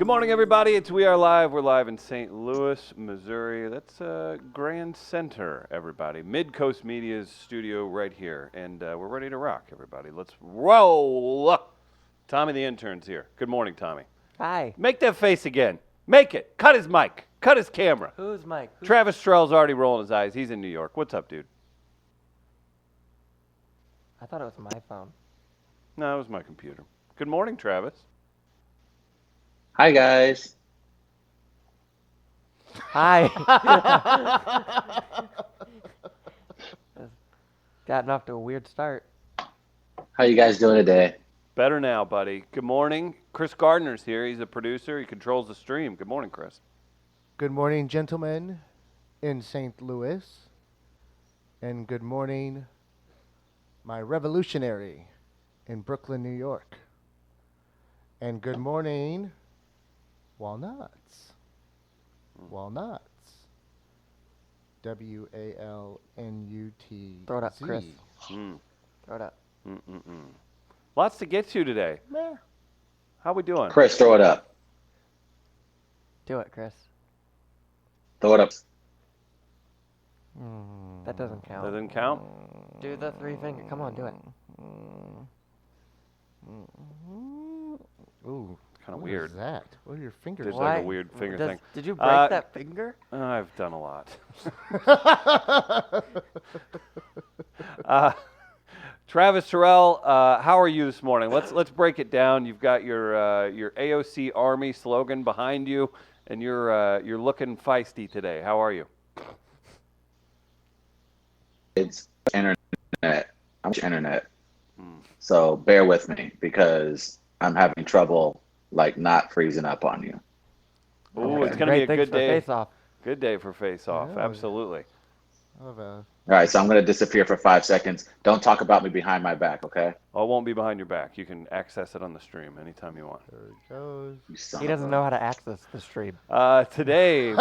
Good morning, everybody. It's We Are Live. We're live in St. Louis, Missouri. That's Grand Center, everybody. Mid-Coast Media's studio right here. And we're ready to rock, everybody. Let's roll. Tommy the intern's here. Good morning, Tommy. Hi. Make that face again. Make it. Cut his mic. Cut his camera. Who's Mike? Travis Stroll's already rolling his eyes. He's in New York. What's up, dude? I thought it was my phone. No, it was my computer. Good morning, Travis. Hi, guys. Hi. Gotten off to a weird start. How you guys doing today? Better now, buddy. Good morning. Chris Gardner's here. He's a producer. He controls the stream. Good morning, Chris. Good morning, gentlemen in St. Louis. And good morning, my revolutionary in Brooklyn, New York. And good morning, Walnuts. Walnuts. W-A-L-N-U-T-Z. Throw it up, Chris. Mm. Throw it up. Mm-mm-mm. Lots to get to today. Meh. How we doing? Chris, throw it up. Do it, Chris. Throw it up. That doesn't count. Doesn't count? Do the three finger. Come on, do it. Ooh, Kind of what weird. is that? What are your fingers? There's doing? like a weird finger thing. Did you break that finger? I've done a lot. Travis Terrell, how are you this morning? Let's break it down. You've got your AOC Army slogan behind you, and you're looking feisty today. How are you? It's internet. I'm internet. So bear with me because I'm having trouble like not freezing up on you. Ooh, Okay. it's gonna be a Great, good thanks for day. Face Off. Good day for face off. Yeah. Absolutely. I have a- All right, so I'm going to disappear for 5 seconds. Don't talk about me behind my back, okay? Oh, it won't be behind your back. You can access it on the stream anytime you want. There it goes. You son He of doesn't a- know how to access the stream. Today,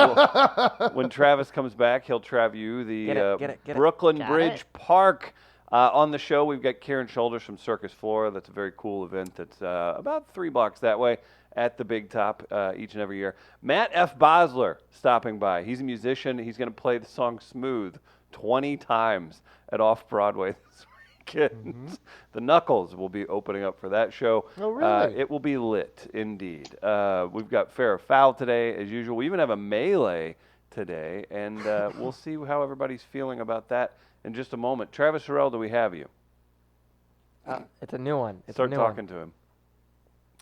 when Travis comes back, he'll travel you the Get it, get it. Brooklyn Got Bridge it. Park. On the show, we've got Karen Shoulders from Circus Flora. That's a very cool event that's about 3 blocks that way at the Big Top each and every year. Matt F. Bosler stopping by. He's a musician. He's going to play the song Smooth 20 times at Off-Broadway this weekend. The Knuckles will be opening up for that show. Oh, really? It will be lit, indeed. We've got Fair or Foul today, as usual. We even have a melee today, and we'll see how everybody's feeling about that in just a moment. Travis Terrell, do we have you? It's a new one. It's Start a new talking one. to him.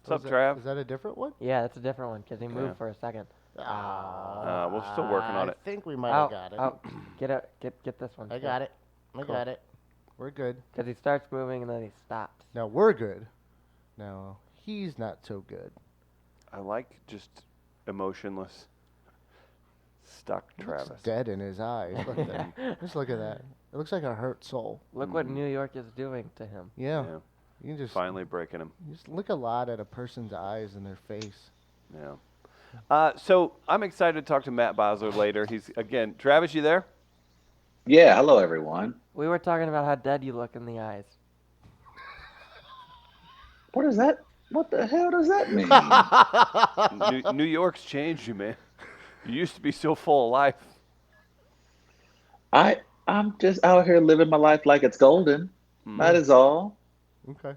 What's Oh, up, is that- Trav? Is that a different one? Yeah, that's a different one because he moved Yeah. for a second. We're still working on it. I think we might have Out, got it. out. Get this one. I got it. I Cool. got it. We're good. Because he starts moving and then he stops. Now we're good. Now he's not so good. I like just emotionless, stuck He Travis. looks dead in his eyes. Look at that. Just look at that. It looks like a hurt soul. Look what New York is doing to him. Yeah. Yeah, You can just finally breaking him. you just look a lot at a person's eyes and their face. Yeah. So I'm excited to talk to Matt Bosler later. He's, again, Travis, you there? Yeah, hello, everyone. We were talking about how dead you look in the eyes. What is that? What the hell does that mean? New York's changed you, man. You used to be so full of life. I'm just out here living my life like it's golden. That is all. Okay.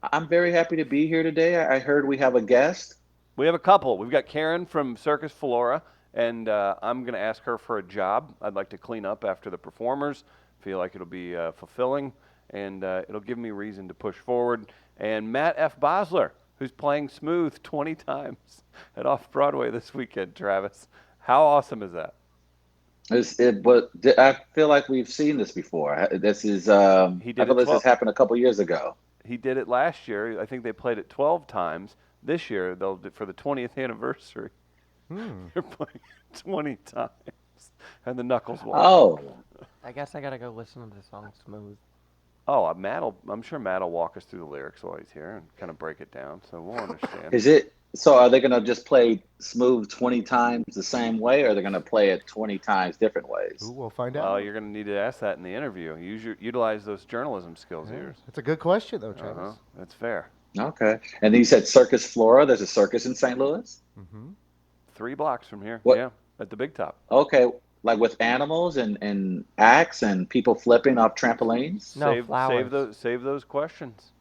I'm very happy to be here today. I heard we have a guest. We have a couple. We've got Karen from Circus Flora, and I'm going to ask her for a job. I'd like to clean up after the performers. Feel like it'll be fulfilling, and it'll give me reason to push forward. And Matt F. Bosler, who's playing Smooth 20 times at Off-Broadway this weekend, Travis. How awesome is that? I feel like we've seen this before. This is He did I feel it this has happened a couple years ago. He did it last year. I think they played it 12 times. This year, they'll do for the 20th anniversary. They're playing it 20 times. And the Knuckles won. Oh, I guess I gotta go listen to the song Smooth. Oh, I'm sure Matt will walk us through the lyrics while he's here and kind of break it down, so we'll understand. is it? So are they going to just play Smooth 20 times the same way, or are they going to play it 20 times different ways? Ooh, we'll find out. Well, you're going to need to ask that in the interview. Utilize those journalism skills of yours. That's a good question, though, Travis. That's fair. Okay. And then you said Circus Flora. There's a circus in St. Louis. Mm-hmm. 3 blocks from here. What? Yeah, at the Big Top. Okay. Like with animals and acts and people flipping off trampolines. No, Save flowers. those questions.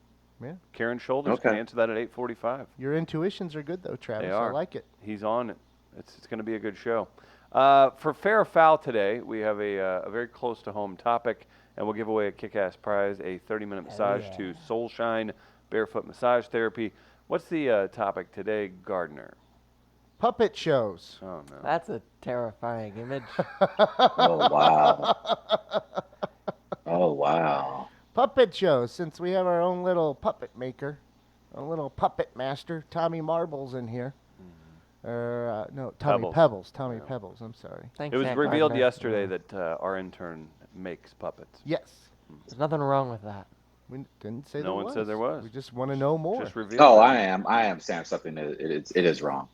Yeah. Karen Shoulders can Okay. answer that at 8:45. Your intuitions are good though, Travis. They I are. like it. He's on it. It's going to be a good show. For Fair or Foul today, we have a very close to home topic, and we'll give away a kick-ass prize, a 30-minute massage yeah. to Soulshine Barefoot Massage Therapy. What's the topic today, Gardner? Puppet shows. Oh, no. That's a terrifying image. Oh wow. Oh wow. Puppet shows. Since we have our own little puppet maker, a little puppet master, Tommy Marbles in here. No, Tommy Pebbles. Pebbles. Tommy Yeah. Pebbles. I'm sorry. Thanks, It was Aunt revealed Gardner. yesterday that our intern makes puppets. Yes. There's nothing wrong with that. We didn't say No there one was. said there was. We just want to know more. Just revealed. Oh, it. I am saying something that it is wrong.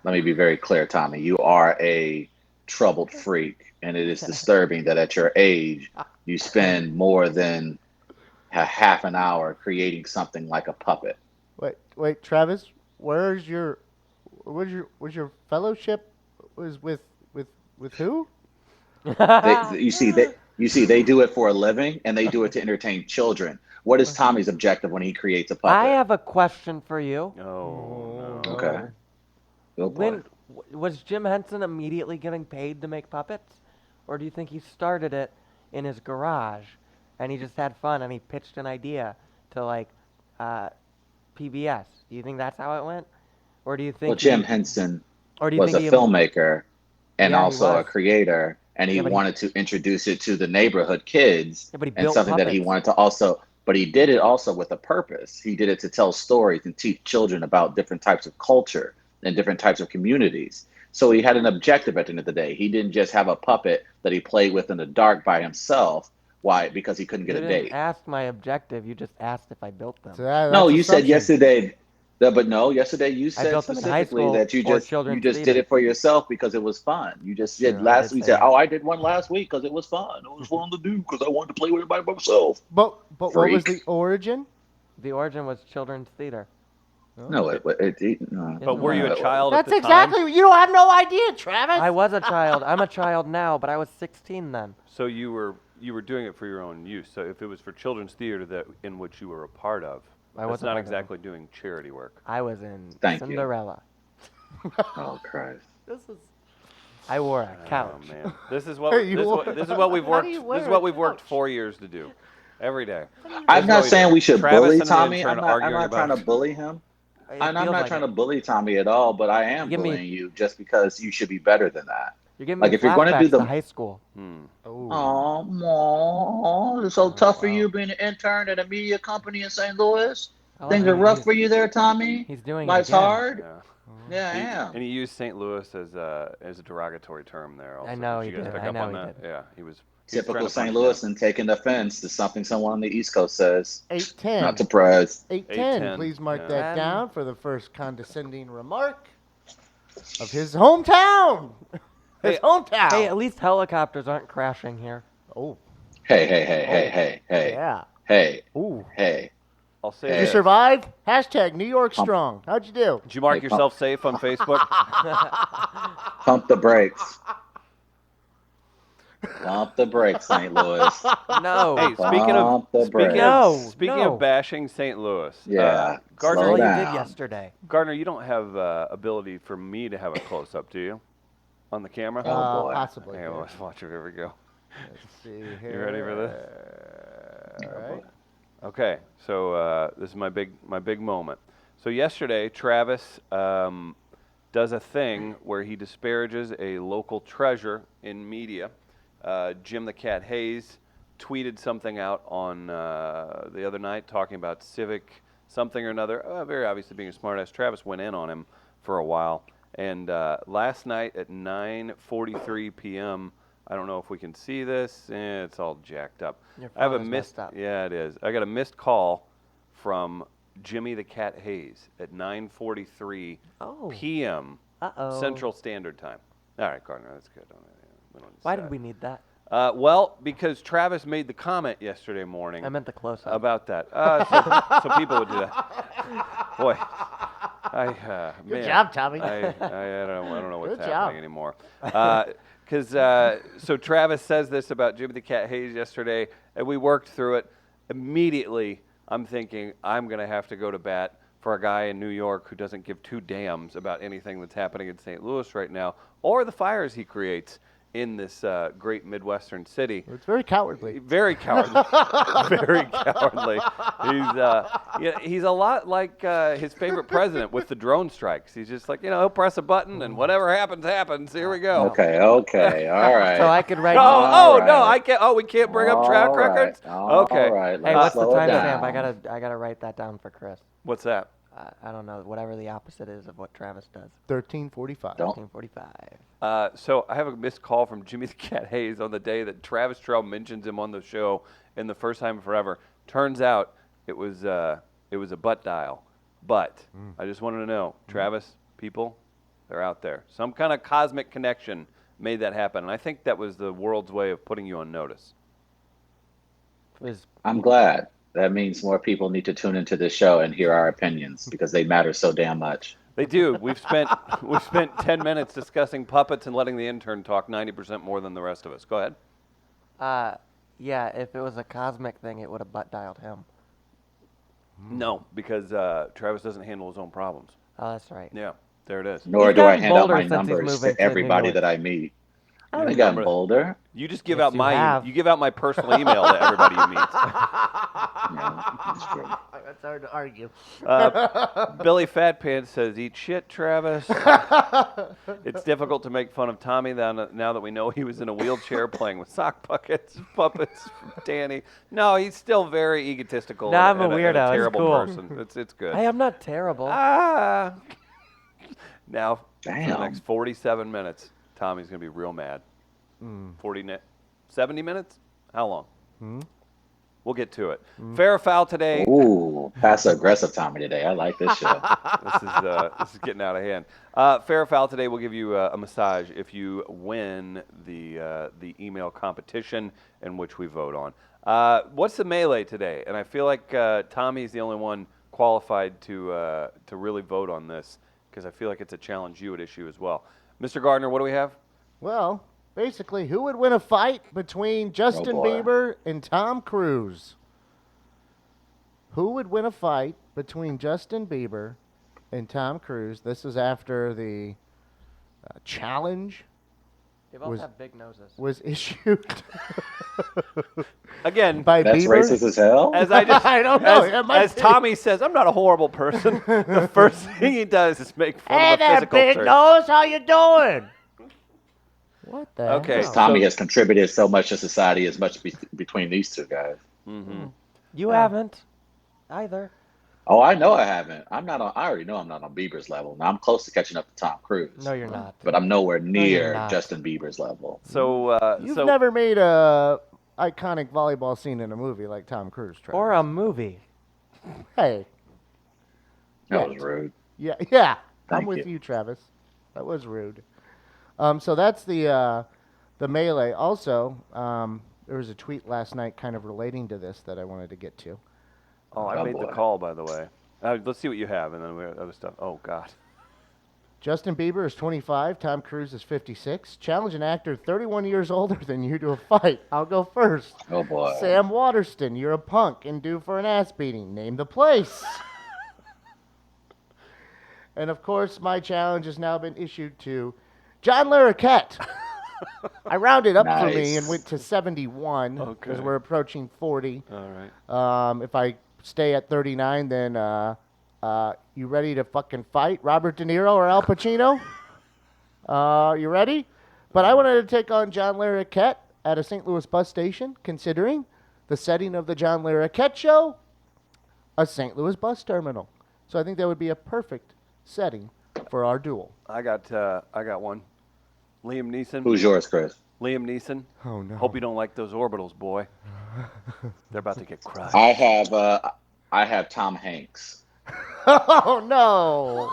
Let me be very clear, Tommy. You are a troubled freak, and it is disturbing that at your age you spend more than a half an hour creating something like a puppet. Wait, Travis. Where's your fellowship? Was with who? You see, they do it for a living, and they do it to entertain children. What is Tommy's objective when he creates a puppet? I have a question for you. Oh, no. Okay. Go for When it. was Jim Henson immediately getting paid to make puppets, or do you think he started it in his garage, and he just had fun and he pitched an idea to like PBS? Do you think that's how it went, or do you think? Well, Jim Henson Or do you was a think filmmaker and Yeah, he also a was. creator, and he Yeah, but he- wanted to introduce it to the neighborhood kids, Yeah, but he and built something that he puppets. wanted to also. But he did it also with a purpose. He did it to tell stories and teach children about different types of culture and different types of communities. So he had an objective at the end of the day. He didn't just have a puppet that he played with in the dark by himself. Why? Because he couldn't You get a didn't date. ask my objective. You just asked if I built them. So No, that's you said assumption. yesterday. But no, yesterday you said built them in high specifically school that you for just children's did theater. it for yourself because it was fun. You just did Sure, I last did week. say Said, that. "Oh, I did one last week because it was fun. It was fun to do because I wanted to play with everybody by myself." But what was Freak. the origin? The origin was children's theater. No, no. But were you a No, it child at That's the time? exactly. You don't have no idea, Travis. I was a child. I'm a child now, but I was 16 then. So you were doing it for your own use. So if it was for children's theater that in which you were a part of, I that's wasn't not part of it. exactly doing charity work. I was in Thank you. Cinderella. Oh Christ! This is. I wore a couch. Oh man, this is what Hey, you this, wore- this is what we've How worked. do you This wear is a what we've worked couch? 4 years to do, every day. I'm That's not what we saying do. we should Travis bully and the Tommy. intern I'm not arguing trying to about- bully him. It I'm feels not like trying it. to bully Tommy at all. But I am Give me- bullying you just because you should be better than that. You're giving Like, me if you're gonna do flashbacks the- to high school. Oh. Oh, it's so tough for wow. you being an intern at a media company in St. Louis. I Things like are it. rough for you there, Tommy. He's doing Life's it again. hard. Yeah. Yeah, I He- am. And he used St. Louis as a derogatory term there. Also. know Did he you guys did. pick I up know on he that? did. Yeah, he was Typical trying to St. punch Louis down. and taking offense to something someone on the East Coast says. 810. Not surprised. 810. 810, Please mark yeah. that Um, down for the first condescending remark of his hometown. His Hey, hometown. Hey, at least helicopters aren't crashing here. Oh, Hey, hey, hey, hey, hey, hey, yeah. hey, Ooh. hey. I'll say Hey. Did you this. survive? Hashtag New York strong. How'd you do? Did you mark Hey, yourself safe on Facebook? Pump the brakes. Pump the brakes, St. Louis. No. Hey, speaking Pump the of speaking brakes. No, speaking no. of bashing St. Louis, Yeah, Gardner, slow all you down. did yesterday. Gardner, you don't have ability for me to have a close up, do you? On the camera? Oh, boy. Possibly. Okay, well, let's watch it. Here we go. Let's see here. You ready for this? All right. Okay, so this is my big moment. So yesterday, Travis does a thing where he disparages a local treasure in media. Jim the Cat Hayes tweeted something out on the other night talking about civic something or another. Very obviously being a smartass, Travis went in on him for a while. And last night at 9:43 p.m., I don't know if we can see this. It's all jacked up. Your I have a phone is missed. messed up. Yeah, it is. I got a missed call from Jimmy the Cat Hayes at 9:43 Oh. p.m. Uh-oh. Central Standard Time. All right, Gardner, that's good. We don't need to Why say did we need that? Well, because Travis made the comment yesterday morning I meant the close-up. about that. So people would do that. Boy, Good man, job, Tommy. I don't know what's Good happening job. anymore. Because so Travis says this about Jimmy the Cat Hayes yesterday, and we worked through it. Immediately, I'm thinking I'm going to have to go to bat for a guy in New York who doesn't give two damns about anything that's happening in St. Louis right now or the fires he creates in this great Midwestern city. It's very cowardly. Very cowardly. Very cowardly. He's a lot like his favorite president with the drone strikes. He's just like, he'll press a button and whatever happens, happens. Here we go. Okay, all right. So I could write. Oh, no, right. I can't. Oh, we can't bring up track All right, records? all Okay. right, Hey, let's what's the slow it timestamp? down. I gotta write that down for Chris. What's that? I don't know, whatever the opposite is of what Travis does. 13:45. Don't- 13:45. So I have a missed call from Jimmy the Cat Hayes on the day that Travis Terrell mentions him on the show in the first time forever. Turns out it was a butt dial. But I just wanted to know, Travis, people, they're out there. Some kind of cosmic connection made that happen, and I think that was the world's way of putting you on notice. I'm glad. That means more people need to tune into this show and hear our opinions because they matter so damn much. They do. We've spent 10 minutes discussing puppets and letting the intern talk 90% more than the rest of us. Go ahead. Yeah, if it was a cosmic thing, it would have butt dialed him. No, because Travis doesn't handle his own problems. Oh, that's right. Yeah, there it is. Nor He's do I gotten hand out bolder my since he's numbers moving to to everybody New York. that I meet. I I don't got remember. bolder. You just give Yes, out you my have. you give out my personal email to everybody you meet. Yeah, that's true. That's hard to argue. Billy Fat Pants says, "Eat shit, Travis." It's difficult to make fun of Tommy now that we know he was in a wheelchair playing with sock buckets, puppets from Danny. No, he's still very egotistical. No, I'm a and weirdo. It's terrible cool. person. It's good. Hey, I'm not terrible. Now, for the Damn. next 47 minutes, Tommy's going to be real mad. 70 minutes? How long? We'll get to it. Fair or foul today. Ooh, passive aggressive Tommy today. I like this show. This is getting out of hand. Fair or foul today, we'll give you a massage if you win the email competition in which we vote on. What's the melee today? And I feel like Tommy's the only one qualified to really vote on this because I feel like it's a challenge you would issue as well. Mr. Gardner, what do we have? Well, basically, who would win a fight between Justin boy. Bieber and Tom Cruise? Who would win a fight between Justin Bieber and Tom Cruise? This is after the challenge They both was- have big noses. was issued Again, by That's Bieber. racist as hell. as I just, I don't know. It might as be. Tommy says, I'm not a horrible person. The first thing he does is make fun Hey of a there, physical big search. nose. How you doing? What the Okay, hell? Tommy so- has contributed so much to society as much between these two guys. You haven't either. Oh, I know I haven't. I already know I'm not on Bieber's level. Now I'm close to catching up to Tom Cruise. No, you're not. But I'm nowhere near not. Justin Bieber's level. So, You've so never made a iconic volleyball scene in a movie like Tom Cruise. Travis. Or a movie. Hey, That was rude. yeah. I'm Thank with you. you, Travis. That was rude. So that's the melee. Also, there was a tweet last night kind of relating to this that I wanted to get to. I Oh, made the boy. call, by the way. Let's see what you have, and then we have other stuff. Oh, God. Justin Bieber is 25. Tom Cruise is 56. Challenge an actor 31 years older than you to a fight. I'll go first. Oh boy. Sam Waterston, you're a punk and due for an ass beating. Name the place. And of course, my challenge has now been issued to John Larroquette. I rounded up for me Nice. and went to 71 because Okay. we're approaching 40. All right. If I stay at 39, then you ready to fucking fight Robert De Niro or Al Pacino? You ready? But I wanted to take on John Larroquette at a St. Louis bus station, considering the setting of the John Larroquette show, a St. Louis bus terminal. So I think that would be a perfect setting for our duel. I got one. Liam Neeson. Who's yours, Chris? Liam Neeson. Oh, no. Hope you don't like those orbitals, boy. They're about to get crushed. I have Tom Hanks. Oh, no.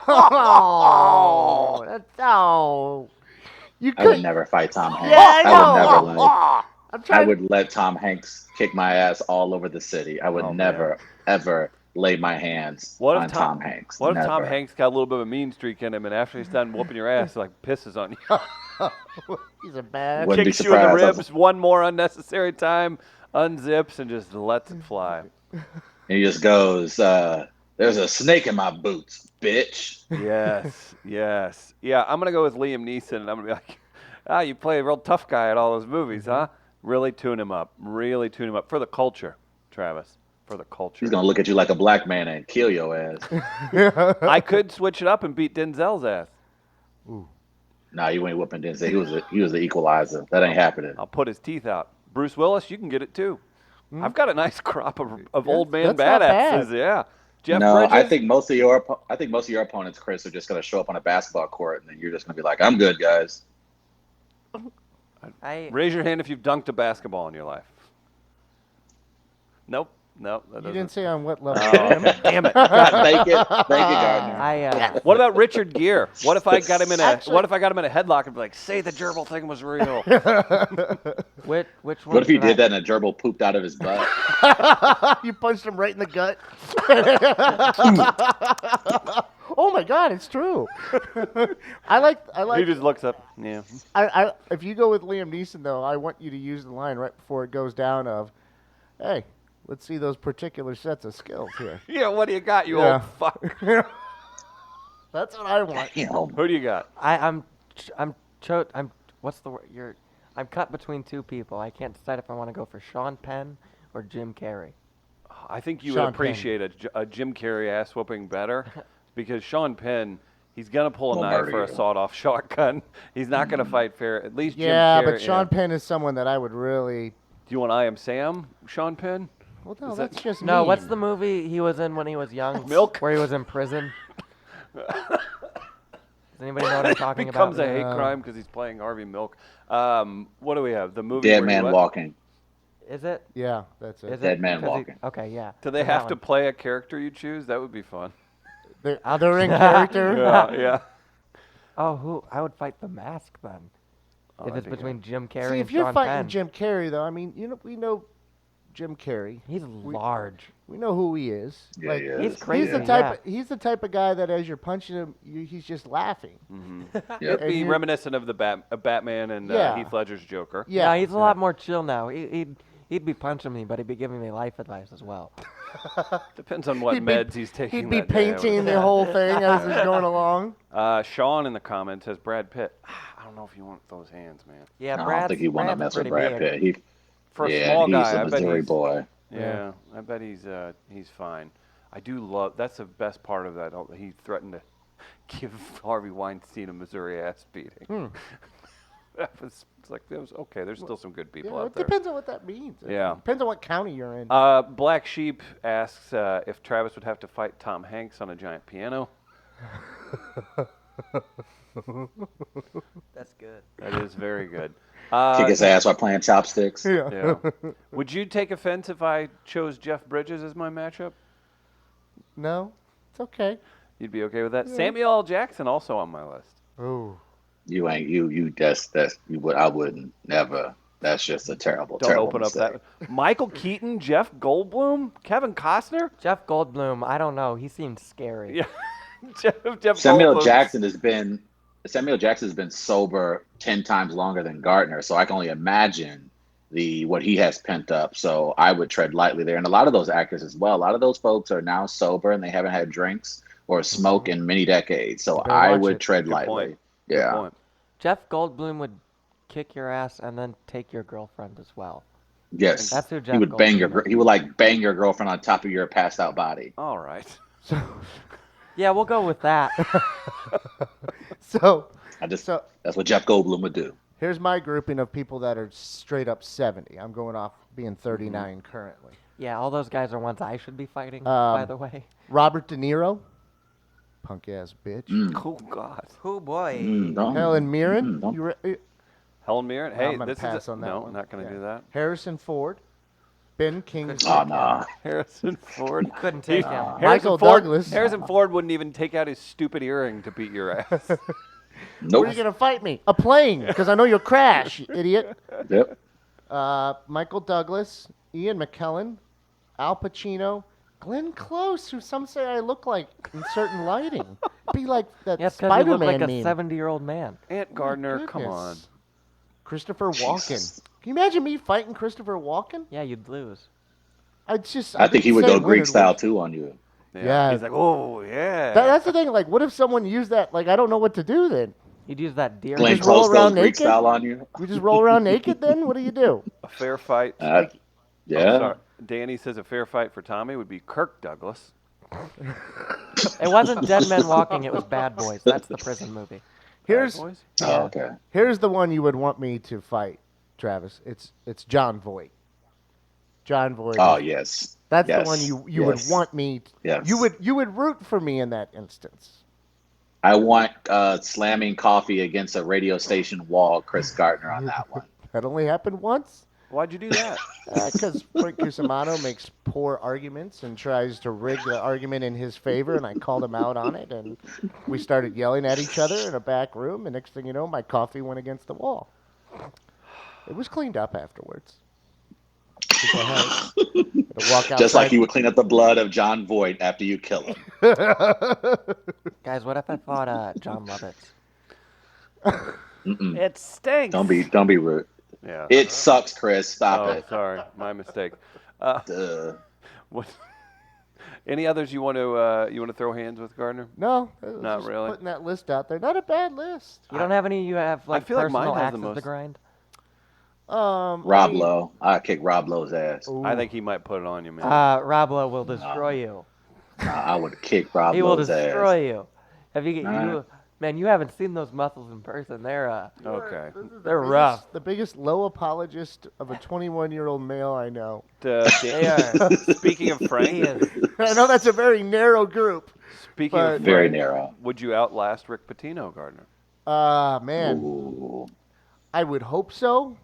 Oh, that's, oh. You I would could. never fight Tom Hanks. Yeah, I would never know. let. I'm I trying. would let Tom Hanks kick my ass all over the city. I would Oh, never, ever lay my hands What if on Tom Hanks. What if Tom Never. Hanks got a little bit of a mean streak in him, and after he's done whooping your ass, like pisses on you, He's a bad. Wouldn't be kicks you in the surprised. ribs one more unnecessary time, unzips, and just lets it fly. And he just goes, "There's a snake in my boots, bitch." Yes, yes, yeah. I'm gonna go with Liam Neeson, and I'm gonna be like, you play a real tough guy at all those movies, huh? Really tune him up. Really tune him up for the culture, Travis. For the culture. He's gonna look at you like a black man and kill your ass. I could switch it up and beat Denzel's ass. Nah, you ain't whooping Denzel. He was the equalizer. That ain't happening. I'll put his teeth out. Bruce Willis, you can get it too. I've got a nice crop of old man that's not bad. badasses. Yeah. Jeff No, Bridges. I think most of your opponents, Chris, are just gonna show up on a basketball court, and then you're just gonna be like, "I'm good, guys." Raise your hand if you've dunked a basketball in your life. Nope. Nope. That You doesn't. didn't say on what level. Oh, okay. Damn it. God. Thank you, Gardner. What about Richard Gere? What if I got him in a Actually- What if I got him in a headlock and be like, say the gerbil thing was real? Which one? What if he should I- did that and a gerbil pooped out of his butt? You punched him right in the gut. Oh my God, it's true. I like. He just looks up. Yeah. If you go with Liam Neeson though, I want you to use the line right before it goes down of, "Hey, let's see those particular sets of skills here." Yeah. What do you got, you Yeah. old fuck? That's what I want. Damn. Who do you got? I'm what's the word? I'm cut between two people. I can't decide if I want to go for Sean Penn or Jim Carrey. I think you Sean would appreciate a Jim Carrey ass whooping better, because Sean Penn, he's gonna pull a Will knife murder or a you. sawed-off shotgun. He's not gonna fight fair. At least Yeah, Jim Carrey. but Sean Penn is someone that I would really. Do you want I Am Sam, Sean Penn? Well, no, Is that- that's just No, mean. what's the movie he was in when he was young? Milk? Where he was in prison. Does anybody know what I'm talking Becomes about? a hate No. crime because he's playing Harvey Milk. What do we have? The movie. Dead where he man what? walking. Is it? Yeah, that's it. Is Dead it? Man 'Cause he- Walking. Okay, yeah. Do they So that have to one. play a character you choose? That would be fun. They're in character. Yeah, yeah. Oh, who? I would fight the Mask then. Oh, If that'd it's be good. between Jim Carrey See, and if you're Sean fighting Penn. Jim Carrey, though, I mean, we know Jim Carrey. He's large. We know who he is. Yeah, he is. He's crazy. He's the type. He's the type of guy that as you're punching him, he's just laughing. Yep. It'd be And reminiscent of the Batman and Yeah. Heath Ledger's Joker. Yeah, he's a lot more chill now. He'd be punching me, but he'd be giving me life advice as well. Depends on what He'd be- meds he's taking. He'd be that day, I would painting the think. whole thing as he's going along. Sean in the comments says Brad Pitt. I don't know if you want those hands, man. Yeah, No, I Brad's, don't think you want to Brad's mess with pretty Brad big. Pitt. For a Yeah, small he's guy, a I bet Missouri he's. boy. Yeah, I bet he's fine. I do love. That's the best part of that. He threatened to give Harvey Weinstein a Missouri ass beating. It's like that was okay. There's still some good people Yeah, out it there. depends on what that means. Yeah. Depends on what county you're in. Black Sheep asks if Travis would have to fight Tom Hanks on a giant piano. That's good. That is very good. Kick his ass while playing chopsticks. Yeah. Would you take offense if I chose Jeff Bridges as my matchup? No, it's okay. You'd be okay with that. Samuel L. Jackson also on my list. Oh, You ain't you. I wouldn't never. That's just a terrible. Don't terrible open mistake. up that. Michael Keaton, Jeff Goldblum, Kevin Costner. Jeff Goldblum, I don't know. He seems scary. Yeah. Jeff Samuel Goldblum. Jackson has been sober 10 times longer than Gardner, so I can only imagine what he has pent up. So I would tread lightly there. And a lot of those actors as well. A lot of those folks are now sober and they haven't had drinks or smoke in many decades. So Better I watch would it. tread Good lightly. point. Good Yeah. point. Jeff Goldblum would kick your ass and then take your girlfriend as well. Yes. That's who He Jeff would bang your. Goldblum is. He would like bang your girlfriend on top of your passed out body. All right. Yeah, we'll go with that. so That's what Jeff Goldblum would do. here's my grouping of people that are straight up 70. I'm going off being 39 currently. Yeah, all those guys are ones I should be fighting, by Um, the way. Robert De Niro, punk ass bitch. Oh God. Oh, boy. Don't- Helen Mirren, don't- Helen Mirren. Hey, I'm gonna this pass is on that no, one. not going to Yeah. do that. Harrison Ford, Ben Kingsley. Oh no. Harrison Ford. Couldn't take him. Harrison Michael Ford, Douglas. Harrison Ford wouldn't even take out his stupid earring to beat your ass. Nope. Where are you gonna fight me? A plane, because I know you'll crash, you idiot. Yep. Michael Douglas, Ian McKellen, Al Pacino, Glenn Close, who some say I look like in certain lighting. Be like that Yeah, it's because you look Spider-Man like a meme. 70-year-old man. Aunt Gardner, come Goodness. on. Christopher Walken. Jesus. Can you imagine me fighting Christopher Walken? Yeah, you'd lose. I think I think he would say go when Greek it style was. too on you. Yeah. He's like, oh, yeah. That's the thing. Like, what if someone used that? Like, I don't know what to do then. You'd use that deer. Glenn just roll Close around goes Greek naked? style on you. We just roll around naked then? What do you do? A fair fight. Yeah. Sorry. Danny says a fair fight for Tommy would be Kirk Douglas. It wasn't Dead Men Walking. It was Bad Boys. That's the prison movie. Here's Bad Boys? Oh, okay. here's the one you would want me to fight, Travis. It's John Voight. John Voight. Oh, yes. That's Yes. the one you would Yes. want me. Yes. You would root for me in that instance. I want slamming coffee against a radio station wall, Chris Gardner on that one. That only happened once. Why'd you do that? Because Frank Cusimano makes poor arguments and tries to rig the argument in his favor, and I called him out on it, and we started yelling at each other in a back room, and next thing you know, my coffee went against the wall. It was cleaned up afterwards. I had to walk Just like outside. you would clean up the blood of John Voight after you kill him. Guys, what if I fought John Lovitz? Mm-mm. It stinks. Don't be rude. Yeah. It sucks, Chris. Stop Oh, it. sorry. My mistake. Duh. What? Any others you want to throw hands with, Gardner? No, it was Not just really. putting that list out there. Not a bad list. You don't have any? You have like feel like mine personal has the axes to most. grind. I Rob mean- Lowe. I kick Rob Lowe's ass. Ooh. I think he might put it on you, man. Rob Lowe will destroy you. I would kick Rob He will Lowe's destroy ass. you. Have you, Alright. man? You haven't seen those muscles in person. They're Okay. This is the They're biggest- rough. The biggest low apologist of a 21-year-old male I know. they are. Speaking of He Frank, is. I know that's a very narrow group. speaking But- of Very Frank, narrow. would you outlast Rick Pitino, Gardner? Man, Ooh. I would hope so.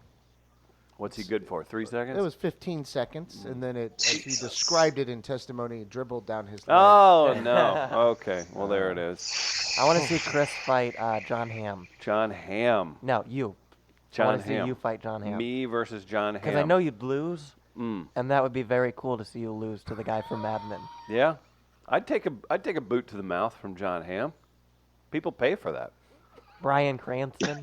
What's he good for? 3 seconds? It was 15 seconds, and then as he Jesus. described it in testimony, it dribbled down his leg. Oh no. Okay. Well, there it is. I want to see Chris fight John Hamm. John Hamm. No, you. I John want to see Hamm. you fight John Hamm. Me versus John Hamm. Because I know you'd lose, Mm. and that would be very cool to see you lose to the guy from Mad Men. Yeah. I'd take a boot to the mouth from John Hamm. People pay for that. Brian Cranston.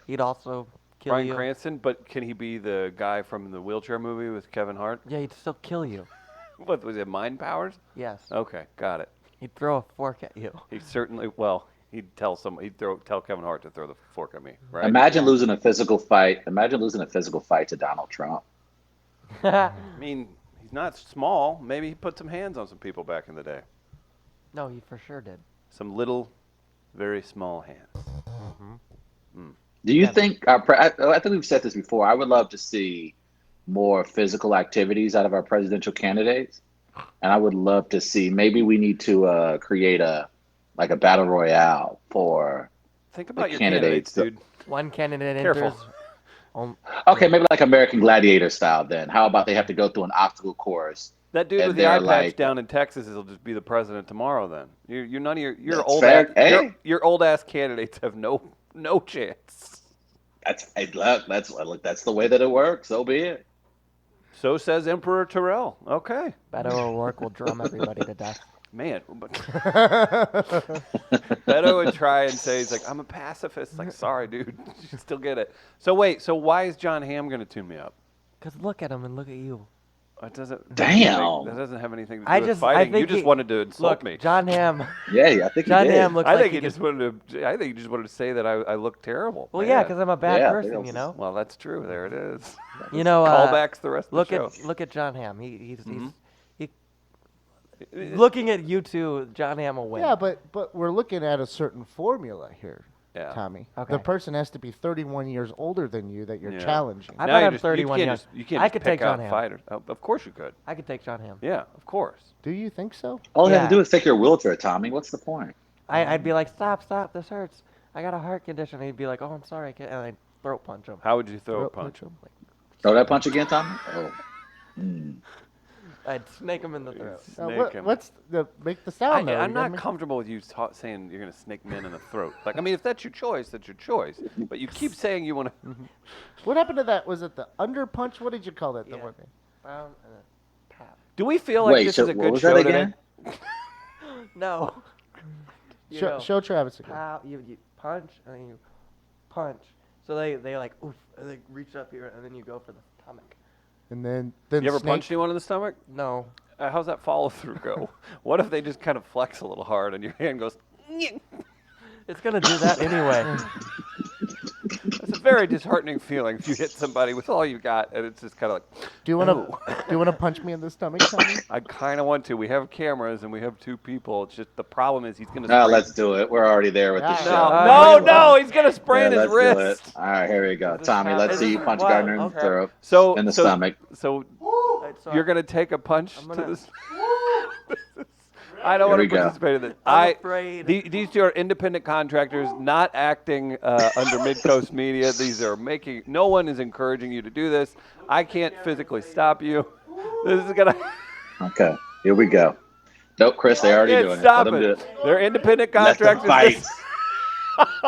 He'd also kill Bryan you. Cranston, but can he be the guy from the wheelchair movie with Kevin Hart? Yeah, he'd still kill you. What was it? Mind powers? Yes. Okay, got it. He'd throw a fork at you. He certainly. Well, he'd tell Kevin Hart to throw the fork at me, right? Imagine losing a physical fight. Imagine losing a physical fight to Donald Trump. I mean, he's not small. Maybe he put some hands on some people back in the day. No, he for sure did. Some little, very small hands. Do you Yeah. think I think we've said this before. I would love to see more physical activities out of our presidential candidates, and I would love to see maybe we need to create a battle royale for. Think about your candidates, candidates, dude. One candidate Careful. enters. Okay, maybe like American Gladiator style. Then how about they have to go through an obstacle course? That dude And with the eye they're patch like- down in Texas will just be the president tomorrow. Then you're none of your That's old fair. ass, Hey. your old ass candidates have no chance. That's the way that it works. So be it. So says Emperor Terrell. Okay, Beto O'Rourke will drum everybody to death. man. But Beto would try and say he's like, I'm a pacifist. Like, sorry, dude, you still get it. So wait, so why is John Hamm going to tune me up? Because look at him and look at you. It doesn't. Damn. That doesn't have anything to do I with just- fighting. I You think just he- wanted to insult Look, me. John Hamm. Yeah, I think John you did. Hamm looks I like think he he could- just wanted to. I think he just wanted to say that I look terrible. Well, yeah, because I'm a bad Yeah, person, that's- you know. Well, that's true. There it is. You know, Callbacks the rest look of the show. at John Hamm. He's Mhm. looking at you two. John Hamm will win. Yeah, but we're looking at a certain formula here, Yeah. Tommy. Okay. The person has to be 31 years older than you that you're Yeah. challenging. I Now bet you're I'm just- 31 You can't young. just, you can't I just could pick take John out Hamm. fighters. Oh, of course you could. I could take John Hamm. Yeah, of course. Do you think so? All you have Yeah. to do is take your wheelchair, Tommy. What's the point? I'd be like, stop, this hurts. I got a heart condition. And he'd be like, oh, I'm sorry, and I'd throat punch him. How would you throw a Throat punch? him. Throw that punch again, Tommy? Oh. I'd snake him in the throat. Snake him. What's the make the sound? though. I'm You gotta not make- comfortable with you saying you're going to snake men in the throat. Like, I mean, if that's your choice, that's your choice. But you keep saying you want to. What happened to that? Was it the under punch? What did you call that? The Yeah. one thing? Pound and then tap. Do we feel like Wait, this so is a what good was show that today? again? No. You Show, go, show Travis again. pow, you punch and then you punch. So they like oof, and they reach up here and then you go for the stomach. And then You ever snake. punched anyone in the stomach? No. How's that follow through go? What if they just kind of flex a little hard and your hand goes? It's gonna do that anyway. It's a very disheartening feeling if you hit somebody with all you got and it's just kind of like. Do you want to? Do you want to punch me in the stomach, Tommy? I kind of want to. We have cameras and we have two people. It's just the problem is he's going to. No, let's do it. We're already there with the Yeah. show. No, he's going to sprain Yeah, his let's do it. wrist. All right, here we go. This Tommy, let's is see you punch wild. Gardner in the Okay. throat, So in the stomach. So Alright, so you're going to take a punch I'm to gonna- this. I don't Here want we to go. participate in this. I'm afraid. These two are independent contractors, not acting under Midcoast Media. These are making. No one is encouraging you to do this. I can't physically stop you. This is gonna. Okay, here we go. Nope, Chris, they're already Can't doing it. stop Let them do it. it. They're independent Let them contractors. fight.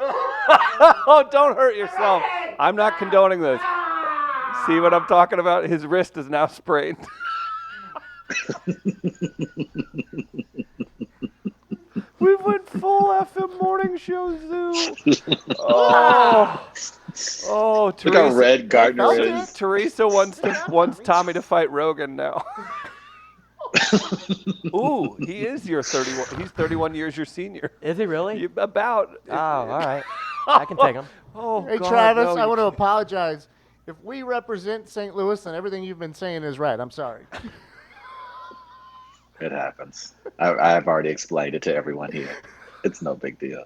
Oh, don't hurt yourself. I'm not condoning this. See what I'm talking about? His wrist is now sprained. We went full FM morning show zoo. Oh, Look how Teresa. red Gardner is. Teresa wants Tommy to fight Rogan now. Ooh, he is your 31. He's 31 years your senior. Is he really? About. Oh, all right. I can take him. Oh, Hey, God, Travis, no, I you want to can't. apologize. If we represent St. Louis, then everything you've been saying is right. I'm sorry. It happens. I've already explained it to everyone here. It's no big deal.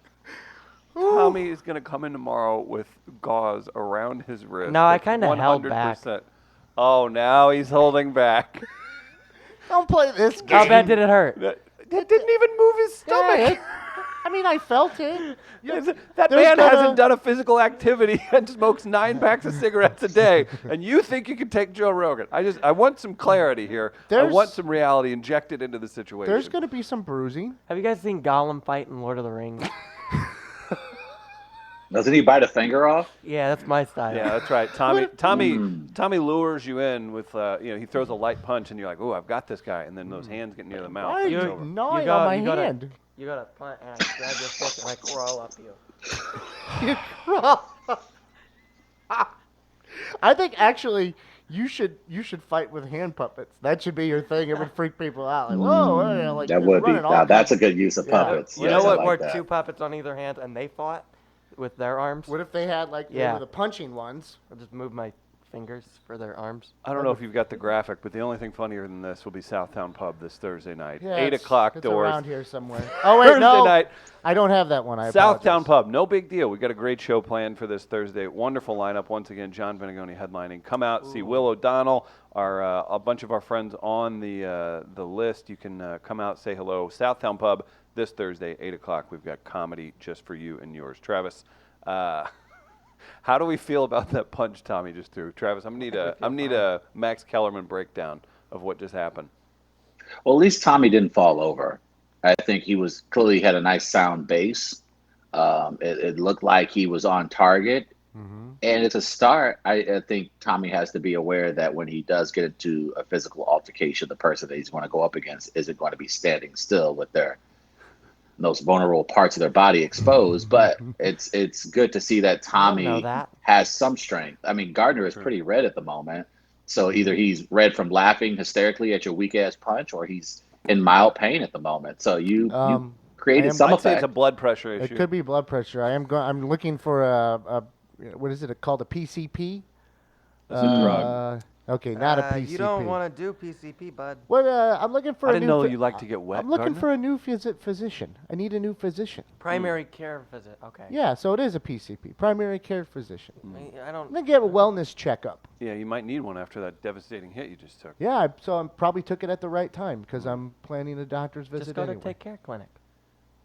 Tommy is going to come in tomorrow with gauze around his wrist. No, I That's kinda held back. 100%. Oh, now he's holding back. Don't play this game. How bad did it hurt? It didn't even move his stomach. Yeah, I mean, I felt it. That There's man gonna- hasn't done a physical activity and smokes 9 packs of cigarettes a day, and you think you can take Joe Rogan? I want some clarity here. I There's- want some reality injected into the situation. There's going to be some bruising. Have you guys seen Gollum fight in Lord of the Rings? Doesn't he bite a finger off? Yeah, that's my style. Yeah, that's right. Tommy lures you in with, he throws a light punch, and you're like, "Ooh, I've got this guy," and then those hands get near the mouth. Why are and you it's over. gnawing go- on my you gotta- hand? You gotta punt and I grab your fist and I crawl up you. I think actually you should fight with hand puppets. That should be your thing. It would freak people out. Like, whoa, you know, like That you're would be. running all Now, that's a kinds- good use of Yeah. puppets. You Yes, know I what? like Were that. two puppets on either hand and they fought with their arms? What if they had like they Yeah. were the punching ones? I'll just move my fingers for their arms. I don't know if you've got the graphic, but the only thing funnier than this will be Southtown Pub this Thursday night. Yeah, 8 it's- o'clock it's doors. around here somewhere. Oh wait, Thursday no, night. I don't have that one. I Southtown apologize. Pub, no big deal. We got a great show planned for this Thursday. Wonderful lineup once again. John Venegoni headlining. Come out, see Will O'Donnell, a bunch of our friends on the list. You can come out, say hello. Southtown Pub this Thursday, 8 o'clock. We've got comedy just for you and yours, Travis. How do we feel about that punch Tommy just threw, Travis? I'm gonna need a Max Kellerman breakdown of what just happened. Well, at least Tommy didn't fall over. I think he was clearly had a nice sound base. It looked like he was on target. And it's a start. I think Tommy has to be aware that when he does get into a physical altercation, the person that he's going to go up against isn't going to be standing still with their most vulnerable parts of their body exposed. But it's good to see that Tommy know that. has some strength. I mean, Gardner is pretty red at the moment. So either he's red from laughing hysterically at your weak ass punch, or he's in mild pain at the moment. So you created I am- some I'd say it's effect. a blood pressure It issue. could be blood pressure. I'm looking for a what is it called? A PCP? That's a drug. Okay, not a PCP. You don't want to do PCP, bud. What? I'm looking for I a didn't new. know you like to get wet. I'm looking Gardner. for a new physician. I need a new physician. Primary care visit. Okay. Yeah, so it is a PCP, primary care physician. I don't. I'm gonna get a wellness checkup. Yeah, you might need one after that devastating hit you just took. Yeah, so I probably took it at the right time because I'm planning a doctor's visit Just go to anyway. Take Care Clinic.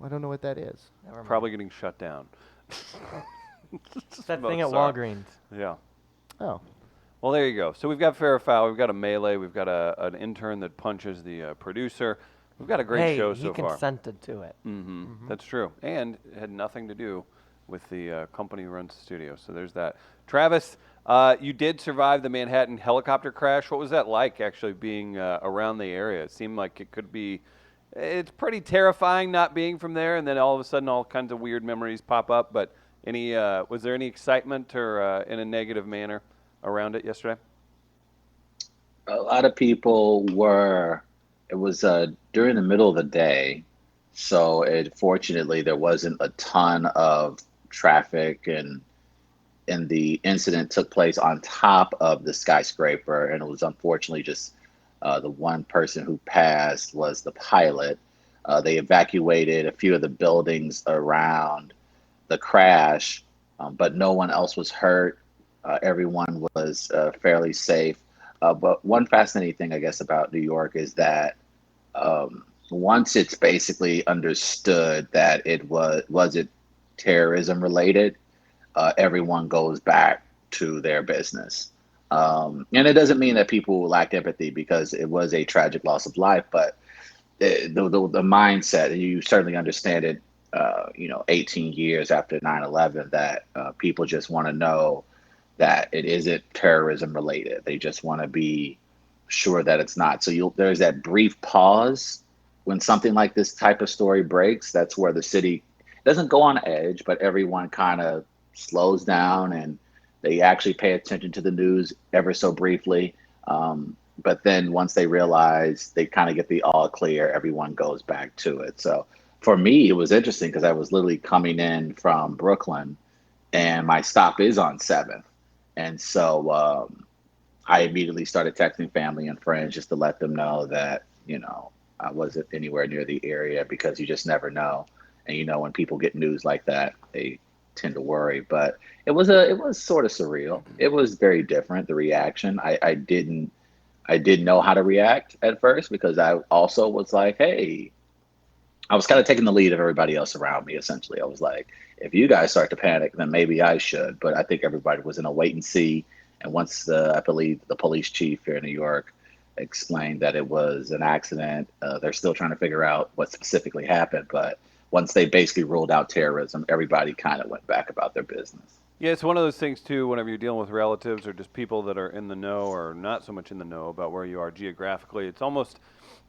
I don't know what that is. Never mind. Probably getting shut down. That thing at Sorry. Walgreens. Yeah. Oh, Well, there you go. So we've got fair or foul. We've got a melee. We've got an intern that punches the producer. We've got a great Hey, show he so far. consented to it. That's true. And it had nothing to do with the company who runs the studio. So there's that. Travis, you did survive the Manhattan helicopter crash. What was that like, actually being around the area? It seemed like it could be. It's pretty terrifying not being from there, and then all of a sudden, all kinds of weird memories pop up. But was there any excitement or in a negative manner around it yesterday? A lot of people were. It was during the middle of the day, so fortunately there wasn't a ton of traffic, and the incident took place on top of the skyscraper, and it was unfortunately just the one person who passed was the pilot. They evacuated a few of the buildings around the crash, but no one else was hurt. Everyone was fairly safe. But one fascinating thing, I guess, about New York is that once it's basically understood that it wasn't terrorism related, everyone goes back to their business. And it doesn't mean that people lack empathy because it was a tragic loss of life, but the mindset, and you certainly understand it, 18 years after 9/11, that people just want to know that it isn't terrorism related. They just want to be sure that it's not. So there's that brief pause when something like this type of story breaks. That's where the city doesn't go on edge, but everyone kind of slows down and they actually pay attention to the news ever so briefly. But then once they realize they kind of get the all clear, everyone goes back to it. So for me, it was interesting because I was literally coming in from Brooklyn and my stop is on 7th. And so I immediately started texting family and friends just to let them know that, I wasn't anywhere near the area because you just never know. And, when people get news like that, they tend to worry. But it was sort of surreal. It was very different, the reaction. I didn't know how to react at first because I also was like, hey, I was kind of taking the lead of everybody else around me, essentially. I was like, if you guys start to panic, then maybe I should. But I think everybody was in a wait and see. And once I believe the police chief here in New York explained that it was an accident, they're still trying to figure out what specifically happened. But once they basically ruled out terrorism, everybody kind of went back about their business. Yeah, it's one of those things too. Whenever you're dealing with relatives or just people that are in the know or not so much in the know about where you are geographically, it's almost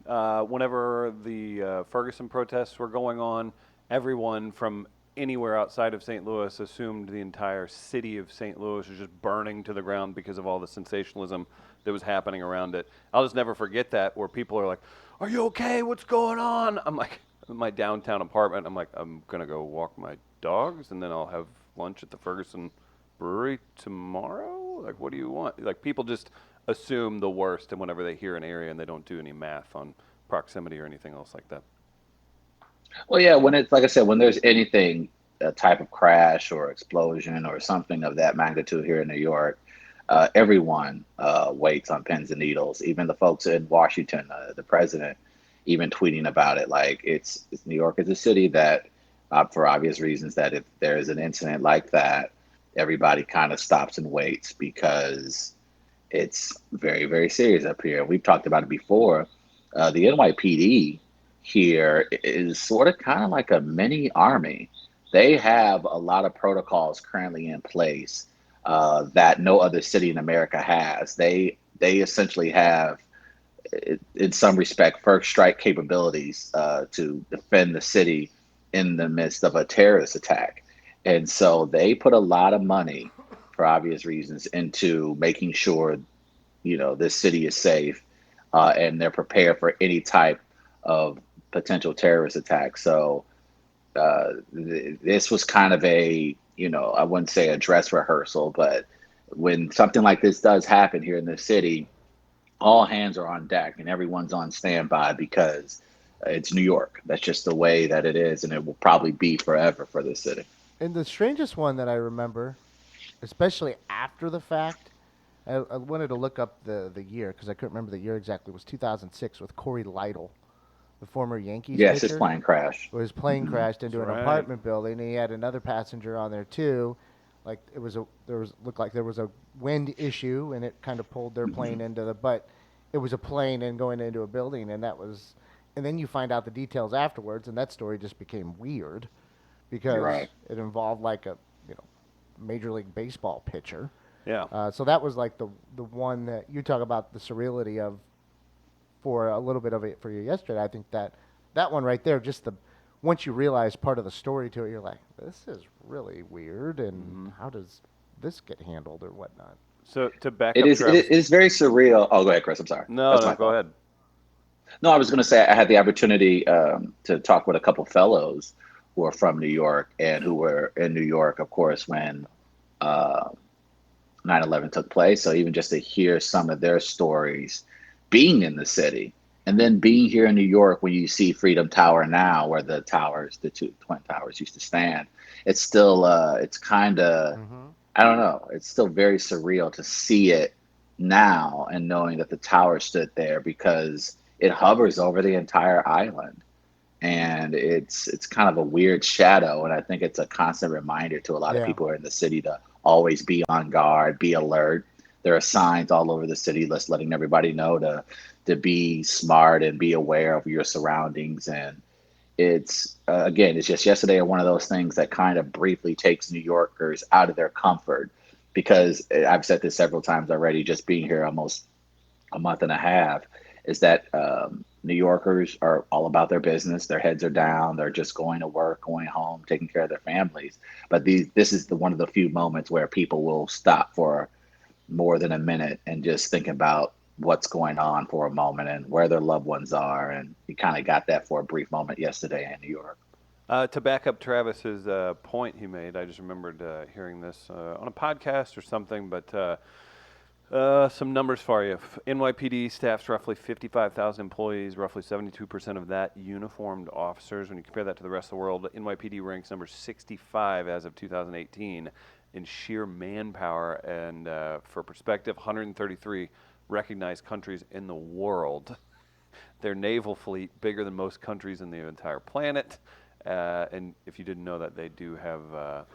whenever the Ferguson protests were going on, everyone from anywhere outside of St. Louis assumed the entire city of St. Louis was just burning to the ground because of all the sensationalism that was happening around it. I'll just never forget that, where people are like, "Are you okay? What's going on?" I'm like, in my downtown apartment, I'm like, I'm gonna go walk my dogs, and then I'll have lunch at the Ferguson Brewery tomorrow. Like, what do you want? Like, people just assume the worst, and whenever they hear an area and they don't do any math on proximity or anything else like that. Well, yeah, when it's like I said, when there's anything, a type of crash or explosion or something of that magnitude here in New York, everyone waits on pins and needles. Even the folks in Washington, the president, even tweeting about it. Like it's New York is a city that, for obvious reasons, that if there's an incident like that, everybody kind of stops and waits because it's very, very serious up here. We've talked about it before. The NYPD here is sort of kind of like a mini army. They have a lot of protocols currently in place that no other city in America has. They essentially have, in some respect, first strike capabilities to defend the city in the midst of a terrorist attack. And so they put a lot of money, for obvious reasons, into making sure, this city is safe, and they're prepared for any type of potential terrorist attack. So this was kind of I wouldn't say a dress rehearsal, but when something like this does happen here in the city, all hands are on deck and everyone's on standby because it's New York. That's just the way that it is, and it will probably be forever for this city. And the strangest one that I remember, especially after the fact, I wanted to look up the year because I couldn't remember the year exactly. It was 2006 with Corey Lytle, the former Yankees Yes, pitcher. his plane crashed. Where his plane crashed into That's an right. apartment building. And he had another passenger on there too. like looked like there was a wind issue, and it kind of pulled their plane into the. But it was a plane and going into a building, and that was. And then you find out the details afterwards, and that story just became weird, because Right. it involved like a Major League Baseball pitcher. Yeah. So that was like the one that you talk about the surreality of, for a little bit of it for you yesterday. I think that one right there, just once you realize part of the story to it, you're like, this is really weird, and how does this get handled or whatnot? So to back It up, is. Travis. It is very surreal. Oh, go ahead, Chris. I'm sorry. No, That's no, my go fault. ahead. No, I was going to say I had the opportunity to talk with a couple fellows who are from New York and who were in New York, of course, when uh, 9/11 took place. So even just to hear some of their stories, being in the city, and then being here in New York, when you see Freedom Tower now, where the two twin towers used to stand, it's still, it's kind of, I don't know, it's still very surreal to see it now and knowing that the tower stood there, because it hovers over the entire island. And it's kind of a weird shadow, and I think it's a constant reminder to a lot of Yeah. people who are in the city to always be on guard, be alert. There are signs all over the city just letting everybody know to be smart and be aware of your surroundings. And it's again, it's just yesterday one of those things that kind of briefly takes New Yorkers out of their comfort, because I've said this several times already, just being here almost a month and a half, is that New Yorkers are all about their business. Their heads are down. They're just going to work, going home, taking care of their families. But this is one of the few moments where people will stop for more than a minute and just think about what's going on for a moment and where their loved ones are. And you kind of got that for a brief moment yesterday in New York. To back up Travis's point he made, I just remembered hearing this on a podcast or something, but some numbers for you. NYPD staffs roughly 55,000 employees, roughly 72% of that uniformed officers. When you compare that to the rest of the world, NYPD ranks number 65 as of 2018 in sheer manpower. And for perspective, 133 recognized countries in the world. Their naval fleet, bigger than most countries in the entire planet. And if you didn't know that, they do have